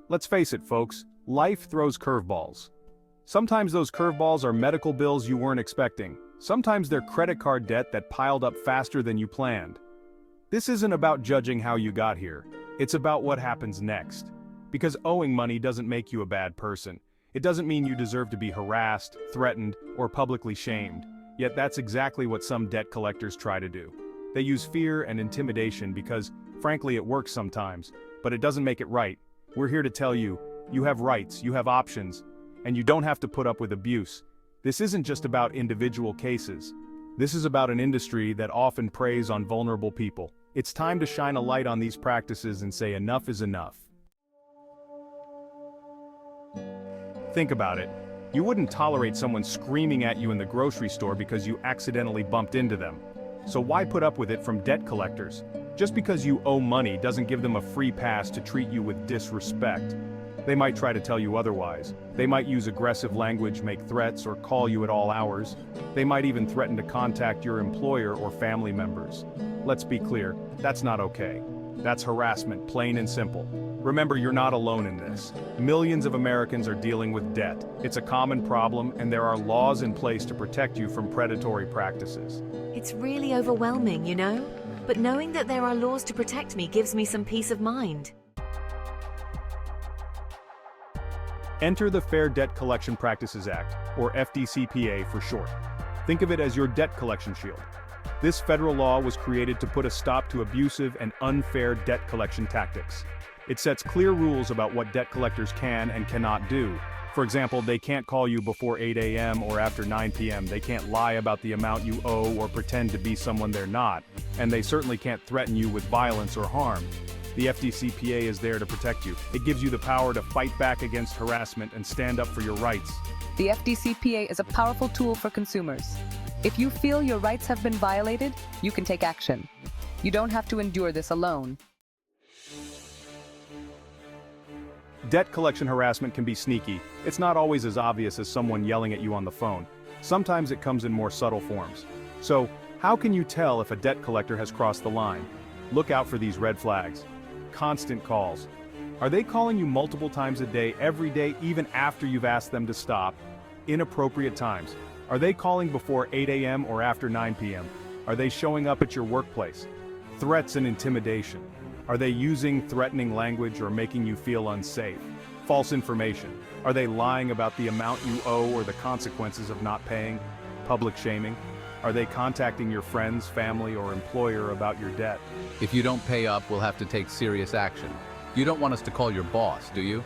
Let's face it, folks, life throws curveballs. Sometimes those curveballs are medical bills you weren't expecting. Sometimes they're credit card debt that piled up faster than you planned. This isn't about judging how you got here. It's about what happens next. Because owing money doesn't make you a bad person. It doesn't mean you deserve to be harassed, threatened, or publicly shamed. Yet that's exactly what some debt collectors try to do. They use fear and intimidation because, frankly, it works sometimes, but it doesn't make it right. We're here to tell you, you have rights, you have options, and you don't have to put up with abuse. This isn't just about individual cases. This is about an industry that often preys on vulnerable people. It's time to shine a light on these practices and say enough is enough. Think about it. You wouldn't tolerate someone screaming at you in the grocery store because you accidentally bumped into them. So why put up with it from debt collectors? Just because you owe money doesn't give them a free pass to treat you with disrespect. They might try to tell you otherwise. They might use aggressive language, make threats, or call you at all hours. They might even threaten to contact your employer or family members. Let's be clear, that's not okay. That's harassment, plain and simple. Remember, you're not alone in this. Millions of Americans are dealing with debt. It's a common problem, and there are laws in place to protect you from predatory practices. It's really overwhelming, you know? But knowing that there are laws to protect me gives me some peace of mind. Enter the Fair Debt Collection Practices Act, or FDCPA for short. Think of it as your debt collection shield. This federal law was created to put a stop to abusive and unfair debt collection tactics. It sets clear rules about what debt collectors can and cannot do. For example, they can't call you before 8 a.m. or after 9 p.m. They can't lie about the amount you owe or pretend to be someone they're not. And they certainly can't threaten you with violence or harm. The FDCPA is there to protect you. It gives you the power to fight back against harassment and stand up for your rights. The FDCPA is a powerful tool for consumers. If you feel your rights have been violated, you can take action. You don't have to endure this alone. Debt collection harassment can be sneaky. It's not always as obvious as someone yelling at you on the phone. Sometimes it comes in more subtle forms. So, how can you tell if a debt collector has crossed the line? Look out for these red flags. Constant calls. Are they calling you multiple times a day, every day, even after you've asked them to stop? Inappropriate times. Are they calling before 8 a.m. or after 9 p.m.? Are they showing up at your workplace? Threats and intimidation. Are they using threatening language or making you feel unsafe? False information. Are they lying about the amount you owe or the consequences of not paying? Public shaming. Are they contacting your friends, family, or employer about your debt? If you don't pay up, we'll have to take serious action. You don't want us to call your boss, do you?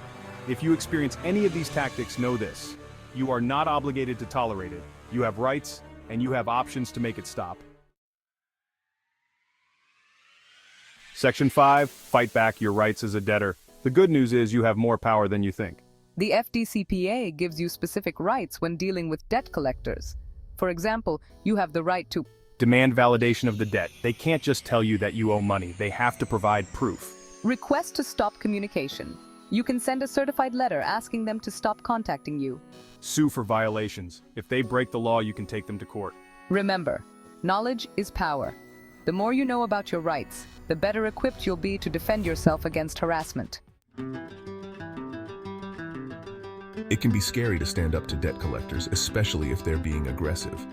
If you experience any of these tactics, know this. You are not obligated to tolerate it. You have rights, and you have options to make it stop. Section 5, fight back your rights as a debtor. The good news is you have more power than you think. The FDCPA gives you specific rights when dealing with debt collectors. For example, you have the right to demand validation of the debt. They can't just tell you that you owe money. They have to provide proof. request to stop communication. You can send a certified letter asking them to stop contacting you. Sue for violations. If they break the law, you can take them to court. Remember, knowledge is power. The more you know about your rights, the better equipped you'll be to defend yourself against harassment. It can be scary to stand up to debt collectors, especially if they're being aggressive.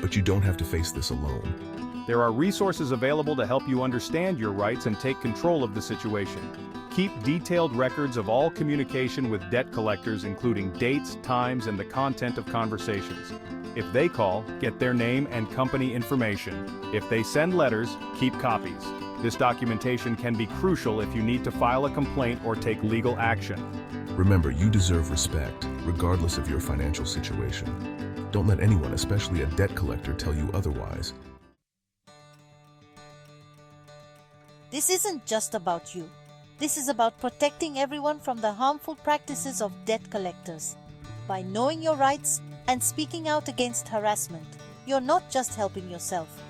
But you don't have to face this alone. There are resources available to help you understand your rights and take control of the situation. Keep detailed records of all communication with debt collectors, including dates, times, and the content of conversations. If they call, get their name and company information. If they send letters, keep copies. This documentation can be crucial if you need to file a complaint or take legal action. Remember, you deserve respect, regardless of your financial situation. Don't let anyone, especially a debt collector, tell you otherwise. This isn't just about you. This is about protecting everyone from the harmful practices of debt collectors. By knowing your rights and speaking out against harassment, you're not just helping yourself.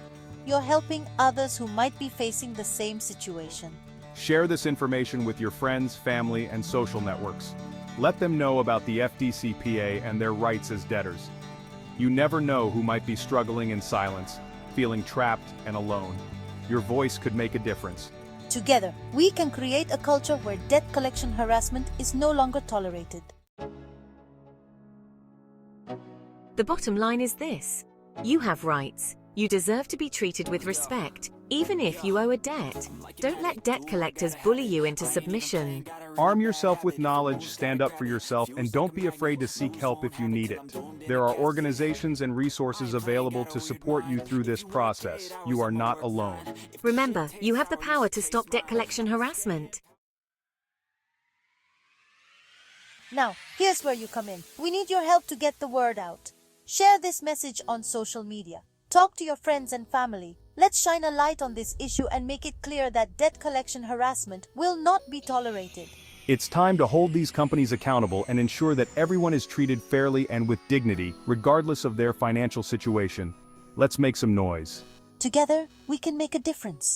You're helping others who might be facing the same situation. Share this information with your friends, family, and social networks. Let them know about the FDCPA and their rights as debtors. You never know who might be struggling in silence, feeling trapped and alone. Your voice could make a difference. Together, we can create a culture where debt collection harassment is no longer tolerated. The bottom line is this: you have rights. You deserve to be treated with respect, even if you owe a debt. Don't let debt collectors bully you into submission. Arm yourself with knowledge, stand up for yourself, and don't be afraid to seek help if you need it. There are organizations and resources available to support you through this process. You are not alone. Remember, you have the power to stop debt collection harassment. Now, here's where you come in. We need your help to get the word out. Share this message on social media. Talk to your friends and family. Let's shine a light on this issue and make it clear that debt collection harassment will not be tolerated. It's time to hold these companies accountable and ensure that everyone is treated fairly and with dignity, regardless of their financial situation. Let's make some noise. Together, we can make a difference.